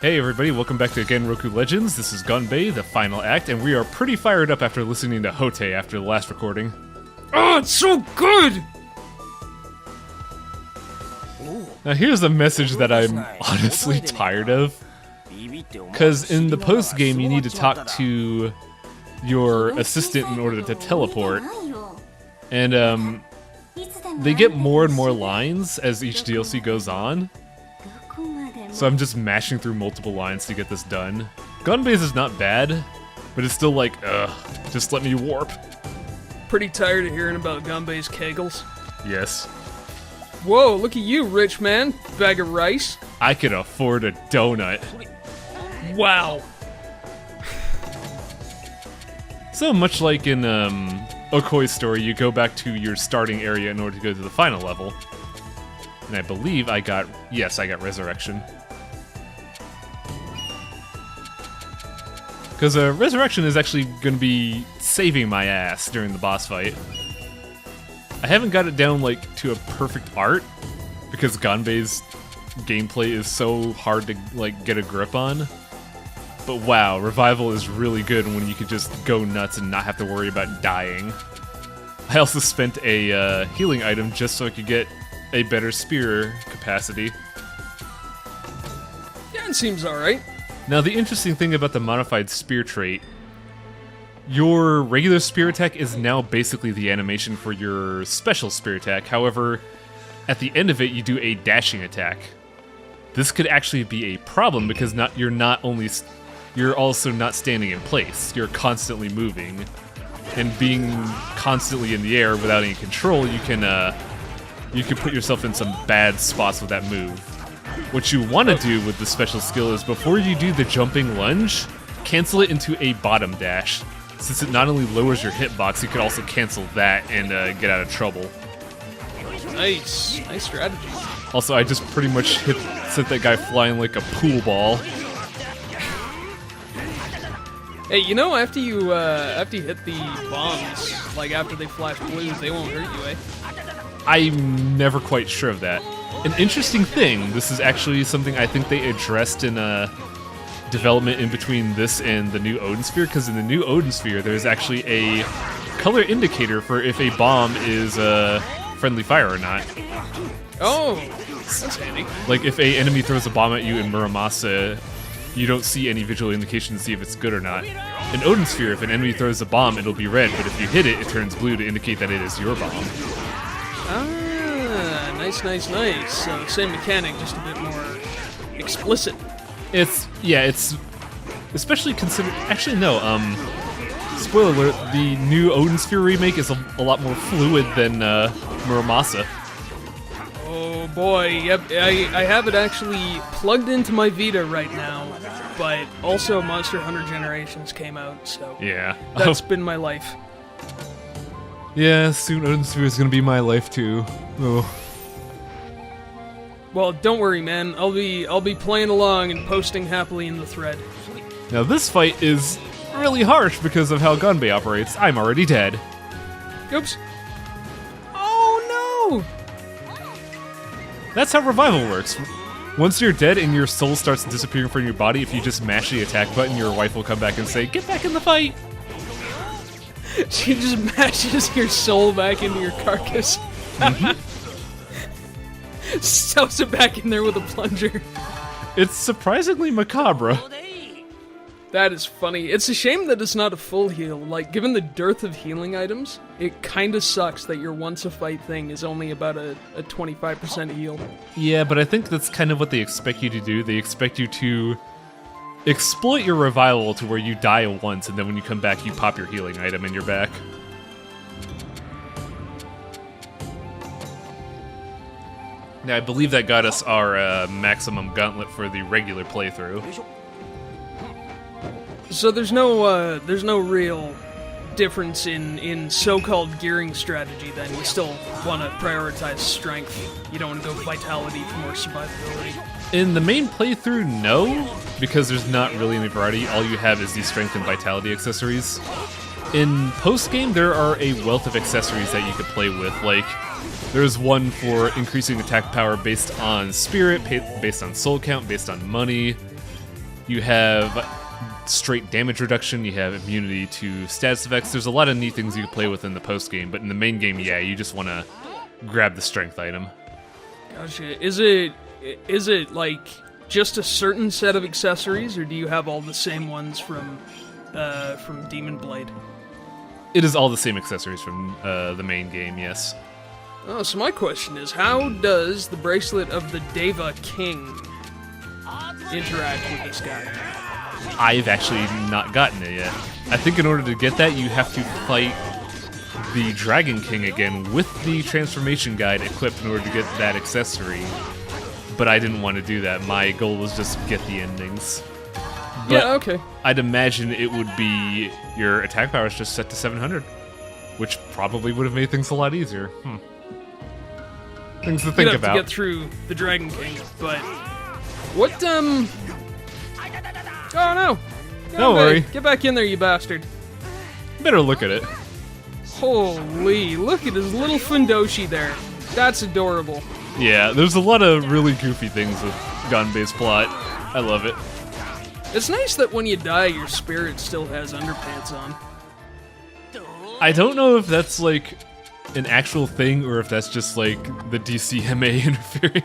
Hey everybody, welcome back to Genroku Legends. This is Gonbe, the final act, and we are pretty fired up after listening to Hote after the last recording. Oh, it's so good! Now here's a message that I'm honestly tired of. Because in the post-game you need to talk to your assistant in order to teleport. And they get more and more lines as each DLC goes on. So I'm just mashing through multiple lines to get this done. Gunbase is not bad, but it's still like, just let me warp. Pretty tired of hearing about Gonbe's kegels. Yes. Whoa, look at you, rich man. Bag of rice. I can afford a donut. Wow. So much like in Okoi's story, you go back to your starting area in order to go to the final level. And I believe I got Resurrection. Because Resurrection is actually going to be saving my ass during the boss fight. I haven't got it down like to a perfect art, because Gonbe's gameplay is so hard to like get a grip on. But wow, Revival is really good when you can just go nuts and not have to worry about dying. I also spent a healing item just so I could get a better spear capacity. Yeah, it seems alright. Now the interesting thing about the modified spear trait, your regular spear attack is now basically the animation for your special spear attack. However, at the end of it you do a dashing attack. This could actually be a problem because you're also not standing in place. You're constantly moving, and being constantly in the air without any control, you can put yourself in some bad spots with that move. What you want to do with the special skill is, before you do the jumping lunge, cancel it into a bottom dash. Since it not only lowers your hitbox, you could also cancel that and get out of trouble. Nice strategy. Also, I just pretty much sent that guy flying like a pool ball. Hey, you know, after you hit the bombs, like after they flash blue, they won't hurt you, eh? I'm never quite sure of that. An interesting thing, this is actually something I think they addressed in development in between this and the new Odin Sphere, because in the new Odin Sphere there's actually a color indicator for if a bomb is friendly fire or not. Oh, that's handy. Like if a enemy throws a bomb at you in Muramasa, you don't see any visual indication to see if it's good or not. In Odin Sphere, if an enemy throws a bomb, it'll be red, but if you hit it, it turns blue to indicate that it is your bomb. Ah, nice. So same mechanic, just a bit more explicit. It's especially considered. Actually, no. Spoiler alert: the new Odin Sphere remake is a lot more fluid than Muramasa. Oh boy, yep. I have it actually plugged into my Vita right now, but also Monster Hunter Generations came out, so Yeah, that's been my life. Yeah, soon Odin Sphere is gonna be my life too. Oh. Well, don't worry, man. I'll be playing along and posting happily in the thread. Now this fight is really harsh because of how Gonbe operates. I'm already dead. Oops. Oh no! That's how Revival works. Once you're dead and your soul starts disappearing from your body, if you just mash the attack button, your wife will come back and say, "Get back in the fight!" She just mashes your soul back into your carcass. Stuffs it back in there with a plunger. It's surprisingly macabre. That is funny. It's a shame that it's not a full heal. Like, given the dearth of healing items, it kinda sucks that your once-a-fight thing is only about a 25% heal. Yeah, but I think that's kind of what they expect you to do. They expect you to exploit your revival to where you die once, and then when you come back, you pop your healing item and you're back. Now, I believe that got us our maximum gauntlet for the regular playthrough. So there's no real difference in so-called gearing strategy then. You still want to prioritize strength. You don't want to go vitality for more survivability. In the main playthrough, no, because there's not really any variety. All you have is the strength and vitality accessories. In post-game, there are a wealth of accessories that you could play with, like there's one for increasing attack power based on spirit, based on soul count, based on money. You have straight damage reduction, you have immunity to status effects. There's a lot of neat things you can play with in the post game, but in the main game, yeah, you just want to grab the strength item. Gotcha. Is it like just a certain set of accessories, or do you have all the same ones from Demon Blade? It is all the same accessories from the main game, yes. Oh, so my question is, how does the bracelet of the Deva King interact with this guy? I've actually not gotten it yet. I think in order to get that, you have to fight the Dragon King again with the transformation guide equipped in order to get that accessory. But I didn't want to do that. My goal was just get the endings. But yeah, okay. I'd imagine it would be your attack power is just set to 700, which probably would have made things a lot easier. Things to think You'd have about. to get through the Dragon King, but what? Oh no! Don't worry. Get back in there, you bastard! Better look at it. Holy! Look at his little Fundoshi there. That's adorable. Yeah, there's a lot of really goofy things with Gonbe's plot. I love it. It's nice that when you die, your spirit still has underpants on. I don't know if that's like an actual thing or if that's just like the DCMA interfering.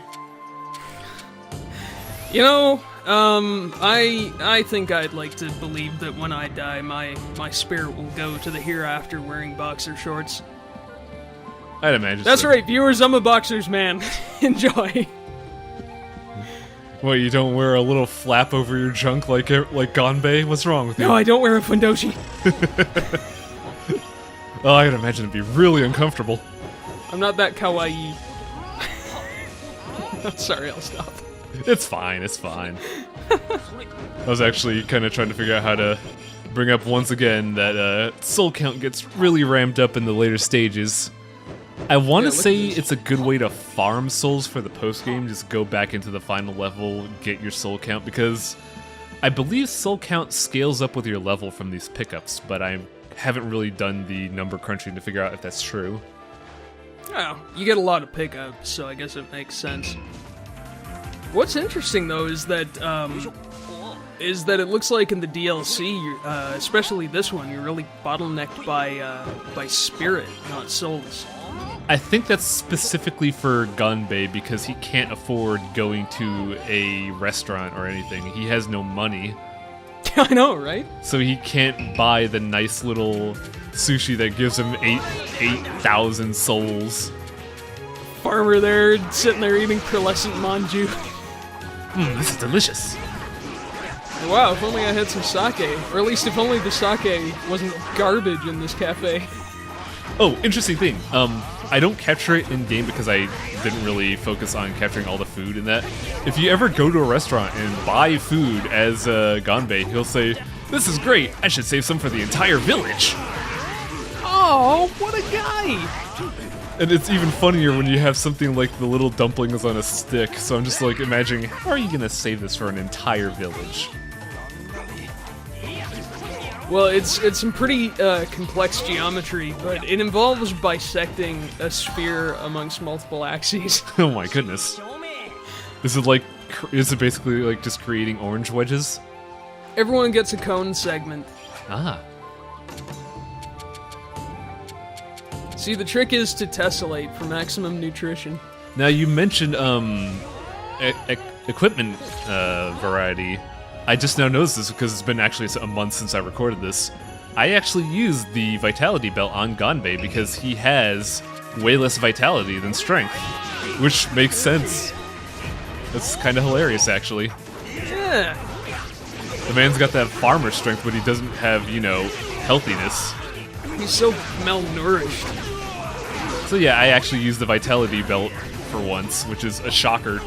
You know, I think I'd like to believe that when I die, my spirit will go to the hereafter wearing boxer shorts. I'd imagine. That's so. right, viewers. I'm a boxers man. Enjoy. What, you don't wear a little flap over your junk like Gonbe? What's wrong with you? No, I don't wear a Fundoshi. Oh, I'd imagine it'd be really uncomfortable. I'm not that kawaii. Sorry, I'll stop. It's fine, it's fine. I was actually kind of trying to figure out how to bring up once again that soul count gets really ramped up in the later stages. I want to say it's a good way to farm souls for the post-game, just go back into the final level, get your soul count, because I believe soul count scales up with your level from these pickups, but I haven't really done the number crunching to figure out if that's true. Oh, you get a lot of pickups, so I guess it makes sense. What's interesting though is that it looks like in the DLC, especially this one, you're really bottlenecked by spirit, not souls. I think that's specifically for Gonbe because he can't afford going to a restaurant or anything. He has no money. I know, right? So he can't buy the nice little sushi that gives him 8,000 souls. Farmer there, sitting there eating pearlescent manju. This is delicious. Wow, if only I had some sake. Or at least if only the sake wasn't garbage in this cafe. Oh, interesting thing. I don't capture it in-game because I didn't really focus on capturing all the food in that. If you ever go to a restaurant and buy food as Gonbe, he'll say, "This is great, I should save some for the entire village." Oh, what a guy! And it's even funnier when you have something like the little dumplings on a stick, so I'm just like imagining, how are you gonna save this for an entire village? Well, it's some pretty complex geometry, but it involves bisecting a sphere amongst multiple axes. Oh my goodness. Is it basically like just creating orange wedges? Everyone gets a cone segment. Ah. See, the trick is to tessellate for maximum nutrition. Now you mentioned equipment variety. I just now noticed this because it's been actually a month since I recorded this. I actually used the vitality belt on Gonbe because he has way less vitality than strength, which makes sense. That's kind of hilarious, actually. Yeah. The man's got that farmer strength, but he doesn't have, healthiness. He's so malnourished. So yeah, I actually used the vitality belt for once, which is a shocker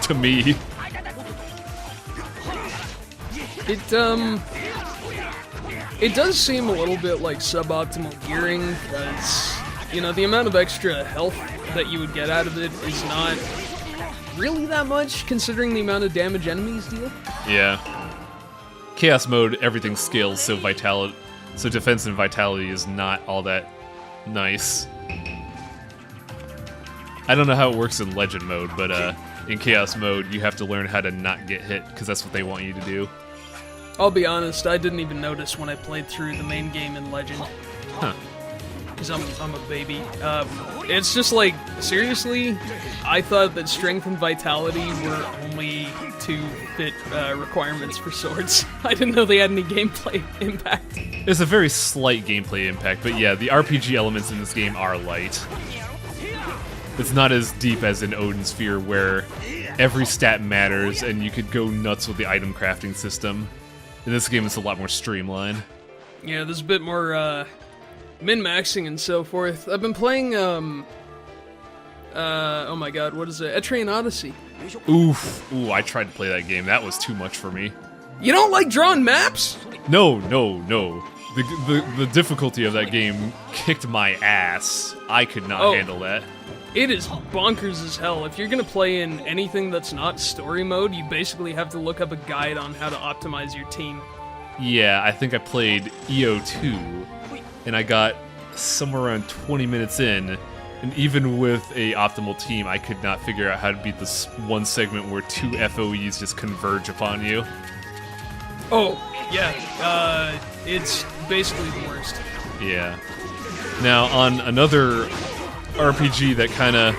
to me. It does seem a little bit like suboptimal gearing, because, the amount of extra health that you would get out of it is not really that much, considering the amount of damage enemies deal. Yeah. Chaos mode, everything scales, so defense and vitality is not all that nice. I don't know how it works in Legend mode, but in Chaos mode, you have to learn how to not get hit, because that's what they want you to do. I'll be honest, I didn't even notice when I played through the main game in Legend. Huh. Because I'm a baby. It's just like, seriously, I thought that strength and vitality were only two fit requirements for swords. I didn't know they had any gameplay impact. There's a very slight gameplay impact, but yeah, the RPG elements in this game are light. It's not as deep as in Odin Sphere, where every stat matters and you could go nuts with the item crafting system. In this game, it's a lot more streamlined. Yeah, there's a bit more min-maxing and so forth. I've been playing, oh my god, what is it? Etrian Odyssey. Oof. Ooh, I tried to play that game. That was too much for me. You don't like drawing maps? No. The difficulty of that game kicked my ass. I could not handle that. It is bonkers as hell. If you're gonna play in anything that's not story mode, you basically have to look up a guide on how to optimize your team. Yeah, I think I played EO2, and I got somewhere around 20 minutes in, and even with a optimal team, I could not figure out how to beat this one segment where two FOEs just converge upon you. Oh, yeah, it's basically the worst. Yeah. Now, on another RPG that kind of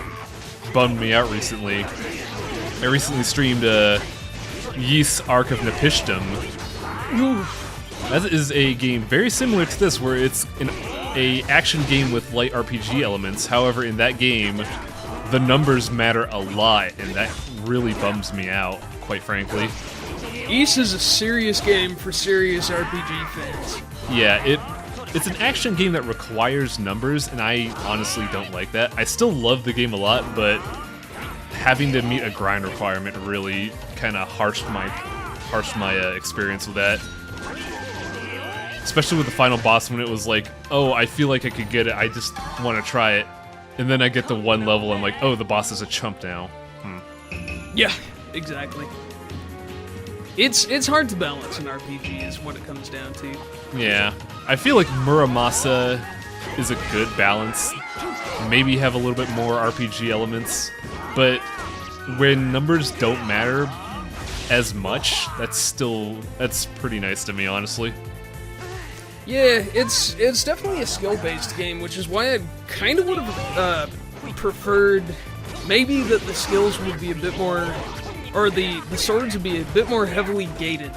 bummed me out recently, I recently streamed Ys Arc of Nepishtim. That is a game very similar to this, where it's a action game with light RPG elements. However, in that game, the numbers matter a lot, and that really bums me out, quite frankly. Ys is a serious game for serious RPG fans. Yeah, it's an action game that requires numbers, and I honestly don't like that. I still love the game a lot, but having to meet a grind requirement really kind of harshed my experience with that. Especially with the final boss, when it was like, oh, I feel like I could get it, I just want to try it. And then I get to one level, and I'm like, oh, the boss is a chump now. Yeah, exactly. It's hard to balance an RPG, is what it comes down to. Yeah. I feel like Muramasa is a good balance. Maybe have a little bit more RPG elements, but when numbers don't matter as much, that's pretty nice to me, honestly. Yeah, it's definitely a skill-based game, which is why I kind of would have preferred maybe that the skills would be a bit more, or the swords would be a bit more heavily gated.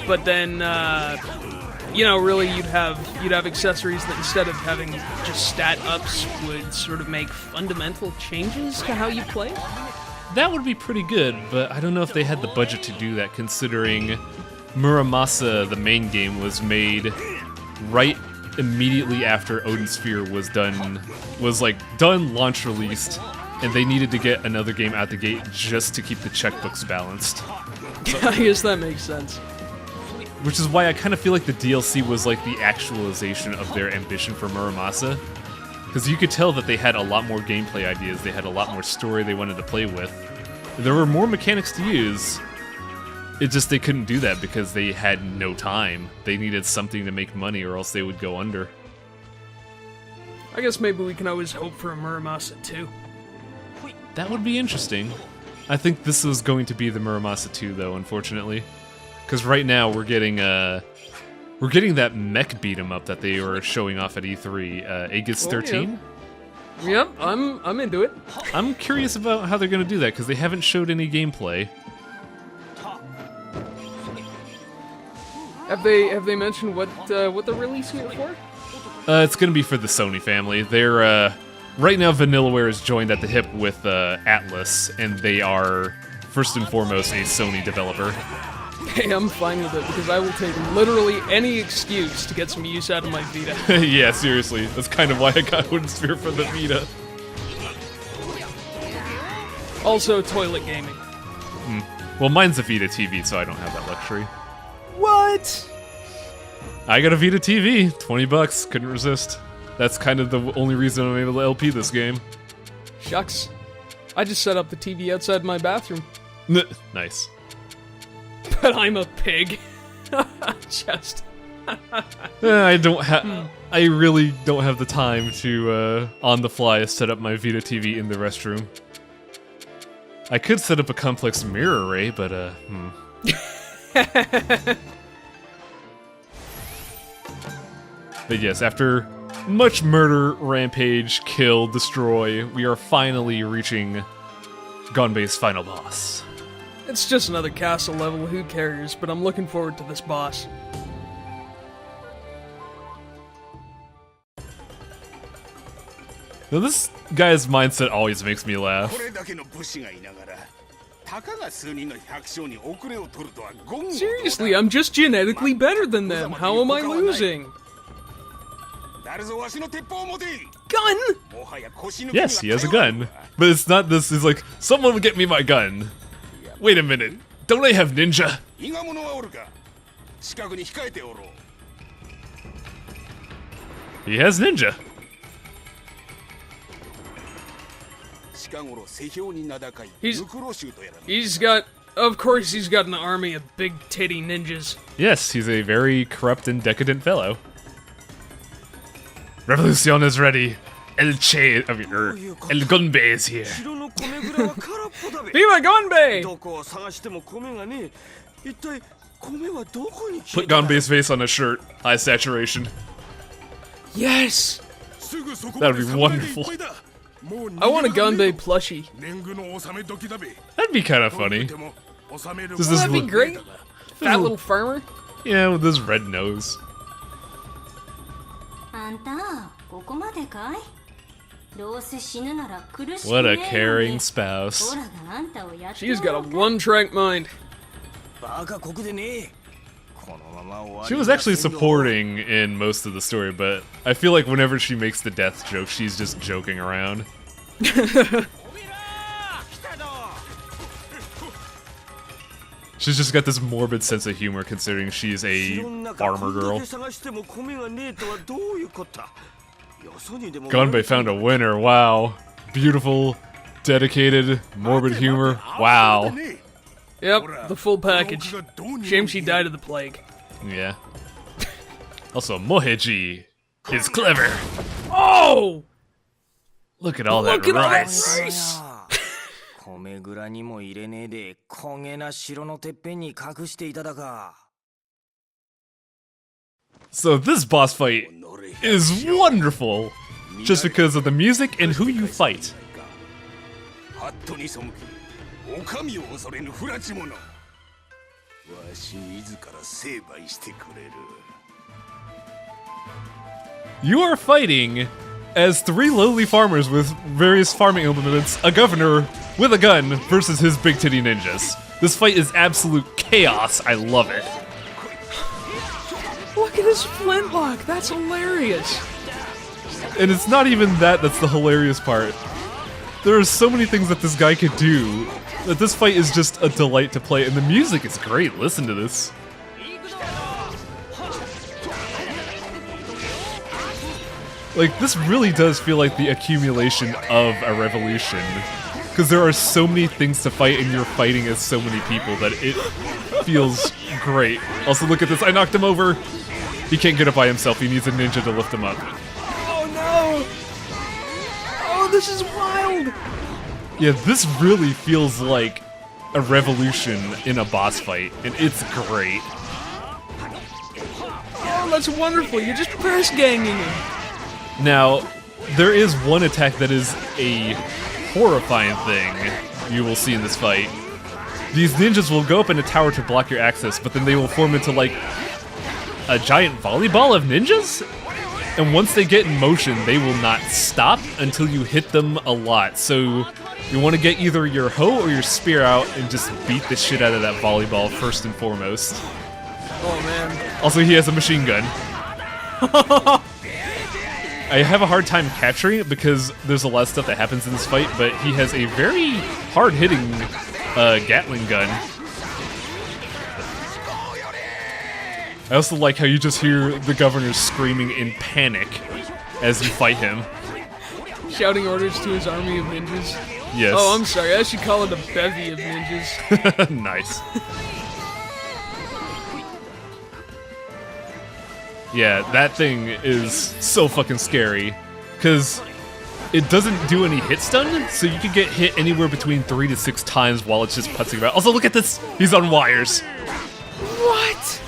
But then, really you'd have accessories that instead of having just stat ups would sort of make fundamental changes to how you play. That would be pretty good, but I don't know if they had the budget to do that, considering Muramasa, the main game, was made right immediately after Odin Sphere was done, launch released, and they needed to get another game out the gate just to keep the checkbooks balanced. I guess that makes sense. Which is why I kind of feel like the DLC was like the actualization of their ambition for Muramasa. Because you could tell that they had a lot more gameplay ideas, they had a lot more story they wanted to play with. There were more mechanics to use. It's just they couldn't do that because they had no time. They needed something to make money or else they would go under. I guess maybe we can always hope for a Muramasa 2. That would be interesting. I think this is going to be the Muramasa 2, though, unfortunately. Because right now we're getting that mech beat 'em up that they were showing off at E3, Aegis 13. Yeah. Yep, I'm into it. I'm curious about how they're going to do that because they haven't showed any gameplay. Have they mentioned what they're releasing it for? It's going to be for the Sony family. They're right now Vanillaware is joined at the hip with Atlas, and they are first and foremost a Sony developer. Hey, I'm fine with it because I will take literally any excuse to get some use out of my Vita. Yeah, seriously, that's kind of why I got Odin Sphere for the Vita. Also, toilet gaming. Well, mine's a Vita TV, so I don't have that luxury. What? I got a Vita TV, $20, couldn't resist. That's kind of the only reason I'm able to LP this game. Shucks. I just set up the TV outside my bathroom. Nice. But I'm a pig. Just. I really don't have the time to, on the fly, set up my Vita TV in the restroom. I could set up a complex mirror array, but, But yes, after much murder, rampage, kill, destroy, we are finally reaching Gonbe's final boss. It's just another castle level, who cares, but I'm looking forward to this boss. Now this guy's mindset always makes me laugh. Seriously, I'm just genetically better than them. How am I losing? Gun? Yes, he has a gun. But it's not this, it's like, someone get me my gun. Wait a minute, don't I have ninja? He has ninja. He's got, of course he's got an army of big titty ninjas. Yes, he's a very corrupt and decadent fellow. Revolution is ready. El Gonbe is here. Viva Gonbe! Put Gonbe's face on a shirt. High saturation. Yes! That would be wonderful. I want a Gonbe plushie. That'd be kind of funny. That'd be great. Fat little farmer. Yeah, with his red nose. What a caring spouse. She's got a one-track mind. She was actually supporting in most of the story, but I feel like whenever she makes the death joke, she's just joking around. She's just got this morbid sense of humor considering she's a farmer girl. Gonbe found a winner, wow. Beautiful, dedicated, morbid humor, wow. Yep, the full package. Shame she died of the plague. Yeah. Also, Moheji is clever. Oh! Look at all that Look at all that rice. rice! So this boss fight is wonderful, just because of the music and who you fight. You are fighting as 3 lowly farmers with various farming implements, a governor with a gun versus his big titty ninjas. This fight is absolute chaos. I love it. Look at his flintlock. That's hilarious. And it's not even that's the hilarious part. There are so many things that this guy could do that this fight is just a delight to play, and the music is great. Listen to this. Like, this really does feel like the accumulation of a revolution. Because there are so many things to fight, and you're fighting as so many people that it feels great. Also, look at this. I knocked him over. He can't get up by himself. He needs a ninja to lift him up. Oh no! Oh, this is wild! Yeah, this really feels like a revolution in a boss fight, and it's great. Oh, that's wonderful. You're just press ganging him. Now, there is one attack that is a horrifying thing you will see in this fight. These ninjas will go up in a tower to block your access, but then they will form into, like, a giant volleyball of ninjas? And once they get in motion, they will not stop until you hit them a lot. So you want to get either your hoe or your spear out and just beat the shit out of that volleyball first and foremost. Oh man. Also, he has a machine gun. I have a hard time capturing it because there's a lot of stuff that happens in this fight, but he has a very hard-hitting Gatling gun. I also like how you just hear the governor screaming in panic as you fight him. Shouting orders to his army of ninjas. Yes. Oh, I'm sorry. I should call it a bevy of ninjas. Nice. Yeah, that thing is so fucking scary. Because it doesn't do any hit stun, so you can get hit anywhere between 3 to 6 times while it's just putzing about. Also, look at this! He's on wires. What?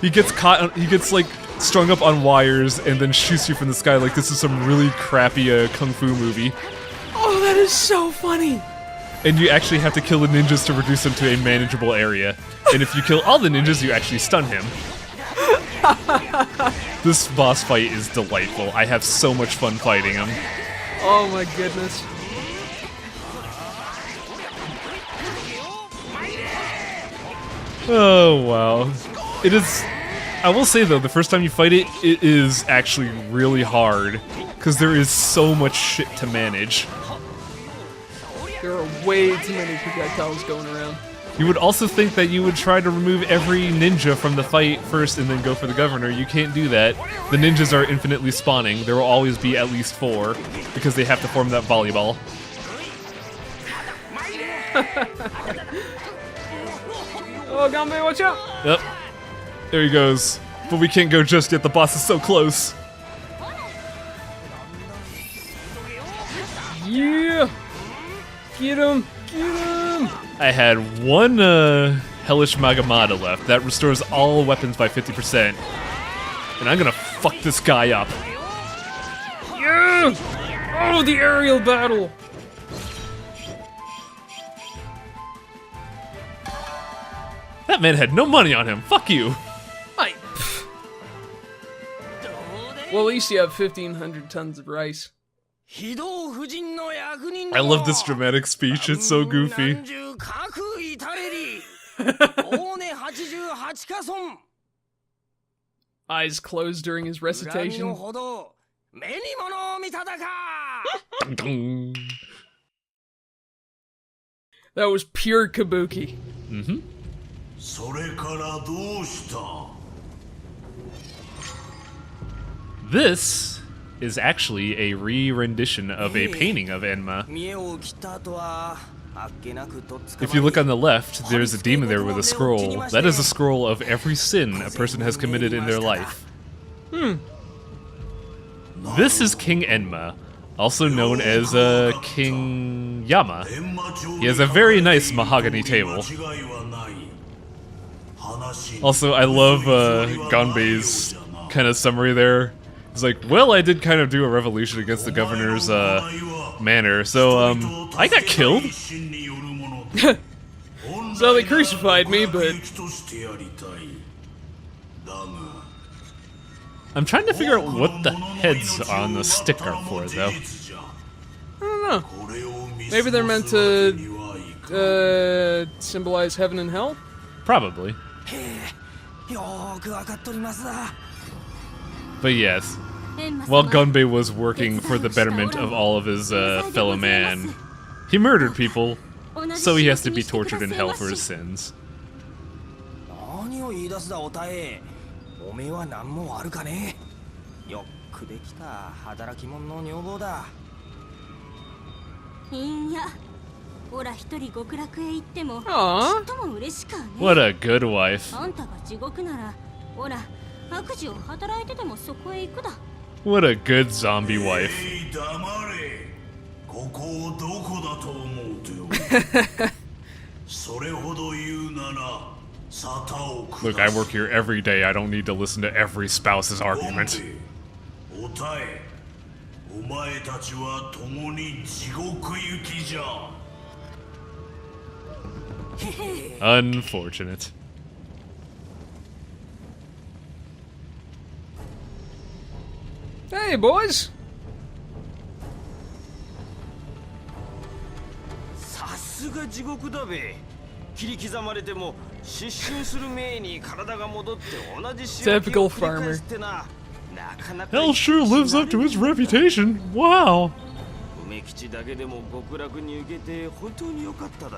He gets caught, he gets like strung up on wires and then shoots you from the sky like this is some really crappy kung fu movie. Oh, that is so funny! And you actually have to kill the ninjas to reduce them to a manageable area. And if you kill all the ninjas, you actually stun him. This boss fight is delightful. I have so much fun fighting him. Oh my goodness. Oh, wow. It is... I will say, though, the first time you fight it, it is actually really hard. Because there is so much shit to manage. There are way too many projectiles going around. You would also think that you would try to remove every ninja from the fight first and then go for the governor. You can't do that. The ninjas are infinitely spawning. There will always be at least 4, because they have to form that volleyball. Oh, Gonbe, watch out! Yep. There he goes. But we can't go just yet, the boss is so close. Yeah! Get him! Get him! I had one Hellish Magamata left. That restores all weapons by 50%. And I'm gonna fuck this guy up. Yeah! Oh, the aerial battle! That man had no money on him. Fuck you. Well, at least you have 1,500 tons of rice. I love this dramatic speech. It's so goofy. Eyes closed during his recitation. That was pure kabuki. Mm-hmm. This is actually a re-rendition of a painting of Enma. If you look on the left, there's a demon there with a scroll. That is a scroll of every sin a person has committed in their life. This is King Enma, also known as King Yama. He has a very nice mahogany table. Also, I love Gonbe's kind of summary there. It's like, well, I did kind of do a revolution against the governor's manor, so I got killed. So they crucified me, but I'm trying to figure out what the heads on the stick are for, though. I don't know. Maybe they're meant to symbolize heaven and hell? Probably. But yes, while Gonbe was working for the betterment of all of his fellow man, he murdered people, so he has to be tortured in hell for his sins. Aww. What a good wife. What a good zombie wife. Look, I work here every day. I don't need to listen to every spouse's argument. Unfortunate. Hey, boys! Typical farmer. Hell sure lives up to its reputation. Wow.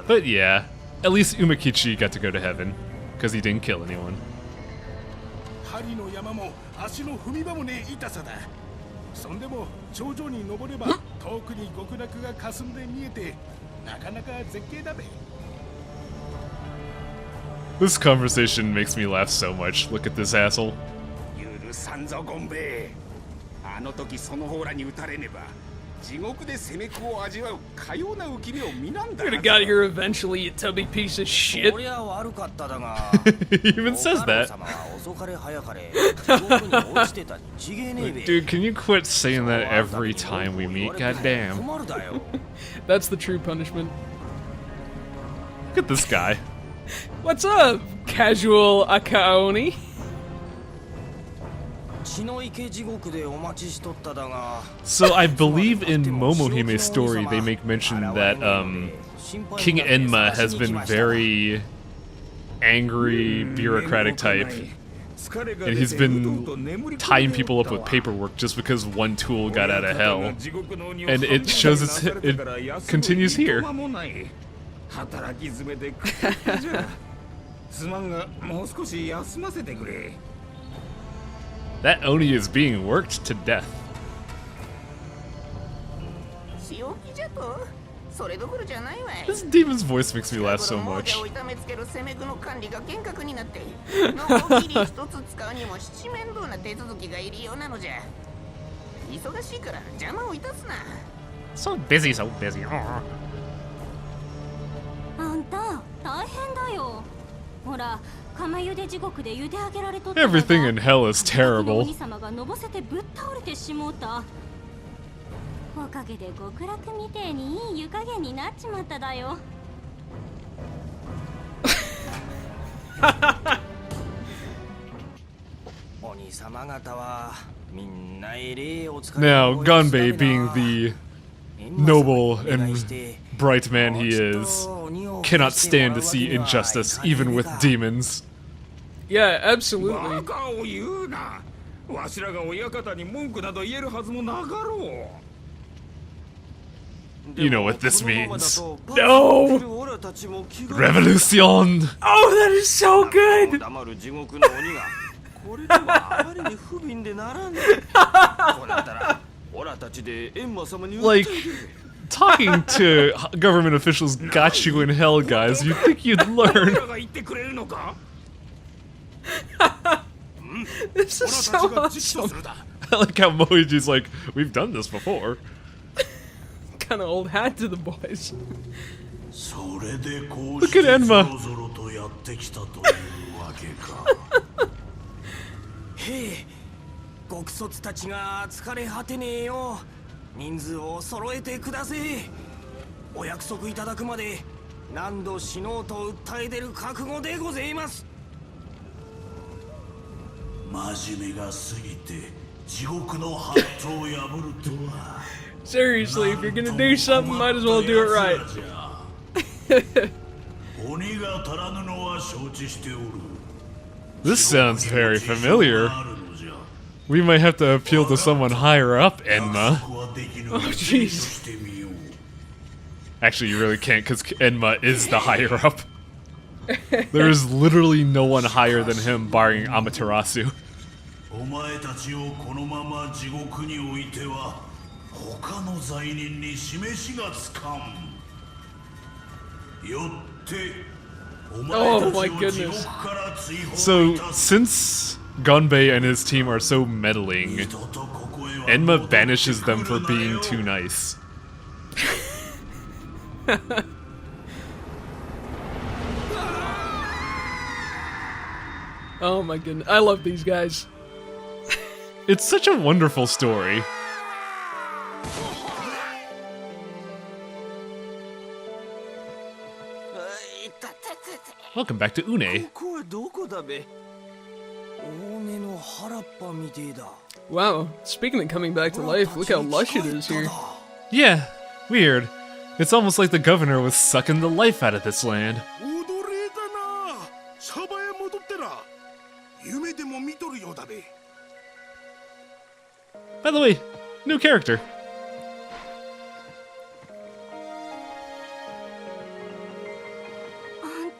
But yeah, at least Umakichi got to go to heaven, because he didn't kill anyone. This conversation makes me laugh so much. Look at this asshole. Could have got here eventually, you tubby piece of shit. He even says that. Like, dude, can you quit saying that every time we meet? God damn. That's the true punishment. Look at this guy. What's up, casual Akaoni? So I believe in Momohime's story they make mention that King Enma has been very angry, bureaucratic type. And he's been tying people up with paperwork just because one tool got out of hell. And it shows it continues here. That Oni is being worked to death. This demon's voice makes me laugh so much. So busy, so busy. Everything in hell is terrible. Now, Gonbe, being the noble and bright man he is, cannot stand to see injustice, even with demons. Yeah, absolutely. You know what this means. No! Revolution! Oh, that is so good! Like, talking to government officials got you in hell, guys. You'd think you'd learn. This is so awesome. I like how Moiji's like, we've done this before. Kind of old hat to the boys. Look at Enma. Hey, ごくそつたちが疲れ果てねえよ。人数を揃えてくだせ。お約束いただくまで何度死のうと訴え出る覚悟でございます。真面目が過ぎて地獄のハットを破るとは。Seriously, if you're gonna do something, might as well do it right. This sounds very familiar. We might have to appeal to someone higher up, Enma. Oh, jeez. Actually, you really can't, because Enma is the higher up. There is literally no one higher than him, barring Amaterasu. Oh my goodness. So, since Gonbe and his team are so meddling, Enma banishes them for being too nice. Oh my goodness, I love these guys. It's such a wonderful story. Welcome back to Une. Wow, speaking of coming back to life, look how lush it is here. Yeah, weird. It's almost like the governor was sucking the life out of this land. By the way, new character.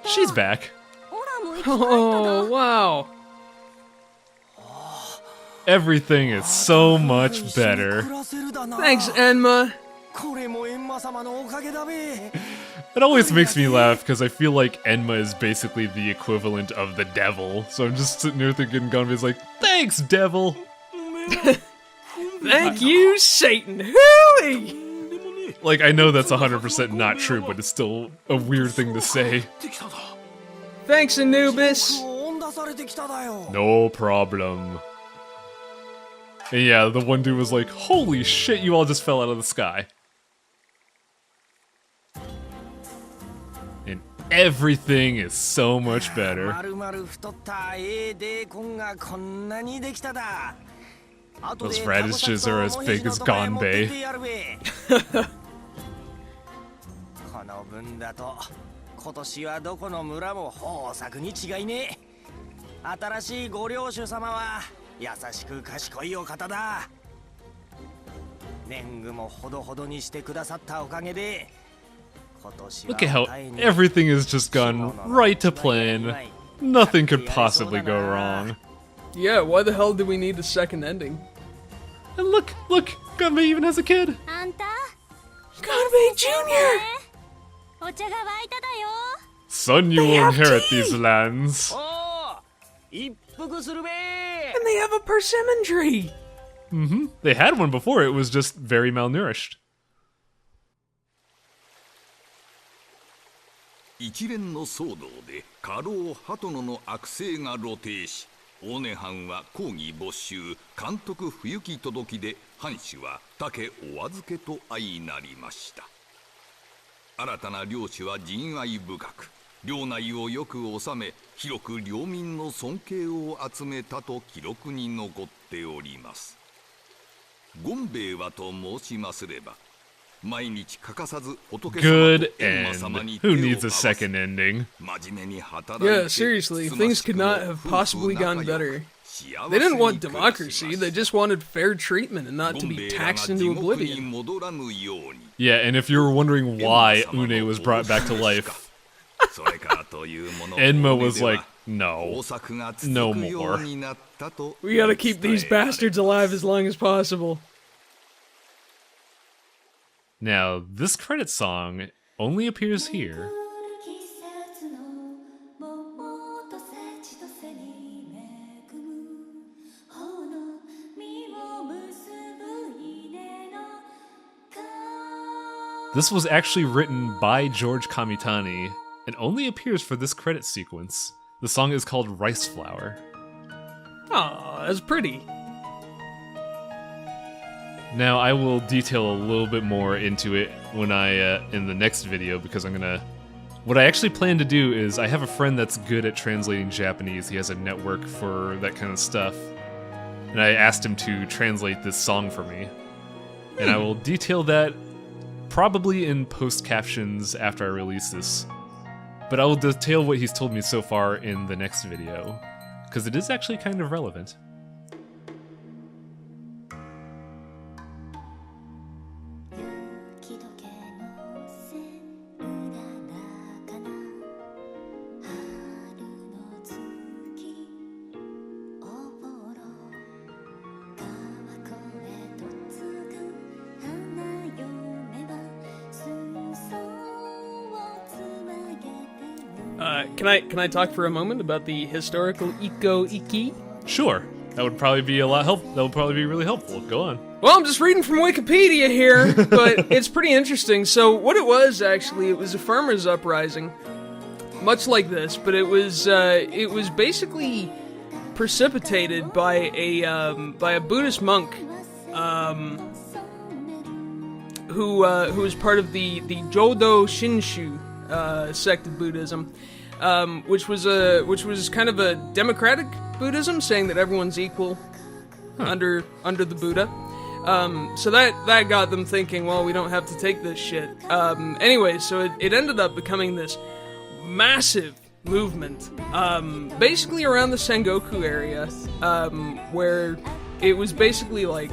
She's back. Oh, wow. Everything is so much better. Thanks, Enma. It always makes me laugh because I feel like Enma is basically the equivalent of the devil. So I'm just sitting there thinking, Gonbe's like, thanks, devil. Thank you, Satan. Who doing? Like, I know that's 100% not true, but it's still a weird thing to say. Thanks, Anubis. 追ん出されてきただよ No problem. And yeah, the one dude was like, holy shit, you all just fell out of the sky. And everything is so much better. まるまる太った A デーコンがこんなにできただ Those radishes are as big as Gonbe. この分だと今年はどこの村も豊作に違いねえ新しいご領主様は優しく賢いお方だ年貢もほどほどにしてくださったおかげで Look at how everything has just gone right to plan. Nothing could possibly go wrong. Yeah, why the hell do we need a second ending? And look, Gonbe even has a kid. Gonbe Jr. Son, you will inherit these lands. 一服するべ And they have a persimmon tree. They had one before, it was just very malnourished. 一連の騒動で家老鳩野の悪性が露呈し大根藩は公儀没収監督不行き届きで藩主は竹お預けと相なりました新たな領主は仁愛深く領内をよく治め広く領民の尊敬を集めたと記録に残っております権兵衛はと申しますれば Good end. Who needs a second ending? Yeah, seriously, things could not have possibly gone better. They didn't want democracy, they just wanted fair treatment and not to be taxed into oblivion. Yeah, and if you were wondering why Une was brought back to life, Enma was like, no, no more. We gotta keep these bastards alive as long as possible. Now, this credit song only appears here. This was actually written by George Kamitani and only appears for this credit sequence. The song is called Rice Flower. Aw, that's pretty. Now, I will detail a little bit more into it when in the next video, because what I actually plan to do is, I have a friend that's good at translating Japanese, he has a network for that kind of stuff, and I asked him to translate this song for me. And I will detail that probably in post-captions after I release this. But I will detail what he's told me so far in the next video, because it is actually kind of relevant. Can I talk for a moment about the historical Iko-Iki? Sure. That would probably be that would probably be really helpful. Go on. Well, I'm just reading from Wikipedia here, but it's pretty interesting. So what it was, actually, it was a farmers' uprising, much like this, but it was basically precipitated by a Buddhist monk, who was part of the Jodo Shinshu sect of Buddhism. Which was kind of a democratic Buddhism, saying that everyone's equal under the Buddha. So that got them thinking, well, we don't have to take this shit. Anyway, so it ended up becoming this massive movement, basically around the Sengoku area, where it was basically like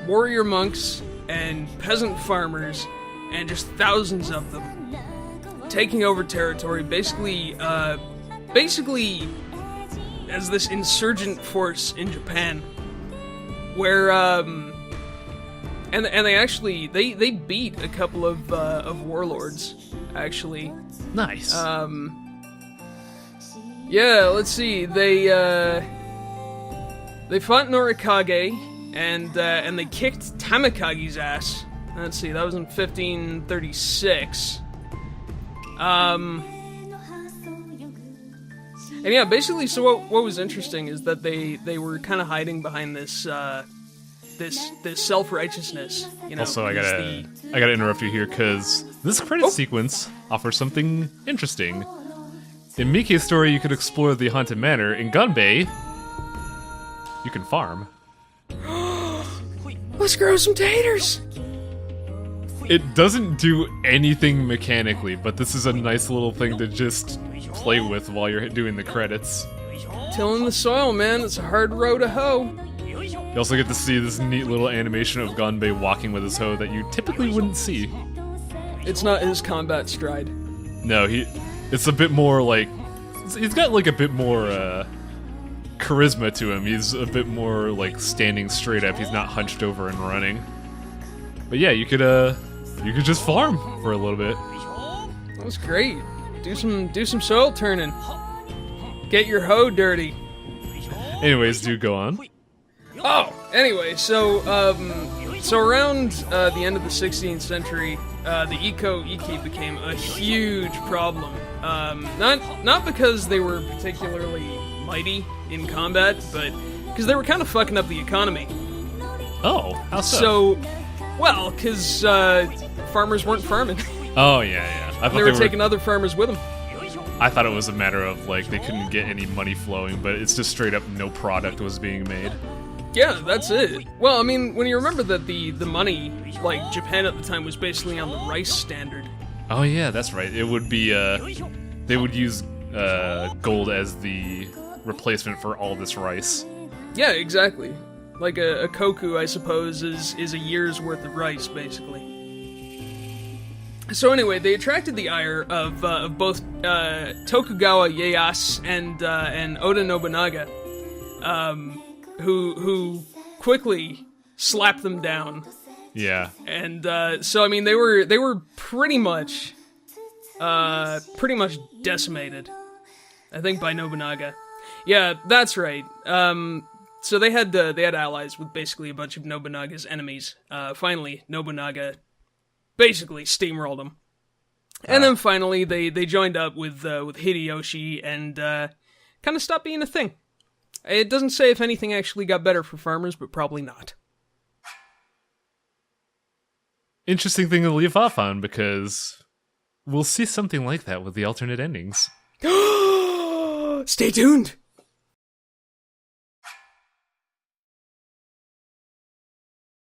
warrior monks and peasant farmers, and just thousands of them taking over territory, basically as this insurgent force in Japan, where and they actually they beat a couple of warlords, actually. Nice. Yeah, let's see. They fought Norikage and they kicked Tamikage's ass Let's see, that was in 1536. And yeah, basically, so what was interesting is that they were kind of hiding behind this this self-righteousness. You know, Also, I gotta interrupt you here because this credit sequence offers something interesting. In Mike's story, you could explore the haunted manor. In Gonbe, you can farm. Let's grow some taters. It doesn't do anything mechanically, but this is a nice little thing to just play with while you're doing the credits. Tilling the soil, man. It's a hard row to hoe. You also get to see this neat little animation of Gonbe walking with his hoe that you typically wouldn't see. It's not his combat stride. No, it's a bit more like... He's got like a bit more charisma to him. He's a bit more like standing straight up. He's not hunched over and running. But yeah, you could just farm for a little bit. That was great. Do some soil turning. Get your hoe dirty. Anyways, do go on. Oh, anyway, so around the end of the 16th century, the Iki became a huge problem. Not because they were particularly mighty in combat, but because they were kind of fucking up the economy. Oh, how so? So, well, because farmers weren't farming. Oh, yeah. I thought they were taking other farmers with them. I thought it was a matter of, like, they couldn't get any money flowing, but it's just straight up no product was being made. Yeah, that's it. Well, I mean, when you remember that the money, like, Japan at the time was basically on the rice standard. Oh, yeah, that's right. It would be, they would use gold as the replacement for all this rice. Yeah, exactly. Like a koku, I suppose, is a year's worth of rice, basically. So anyway, they attracted the ire of both Tokugawa Ieyasu and Oda Nobunaga, who quickly slapped them down. Yeah. And so I mean they were pretty much decimated, I think, by Nobunaga. Yeah, that's right. So they had allies with basically a bunch of Nobunaga's enemies. Finally, Nobunaga basically steamrolled them. And then finally, they joined up with Hideyoshi and kind of stopped being a thing. It doesn't say if anything actually got better for farmers, but probably not. Interesting thing to leave off on, because we'll see something like that with the alternate endings. Stay tuned!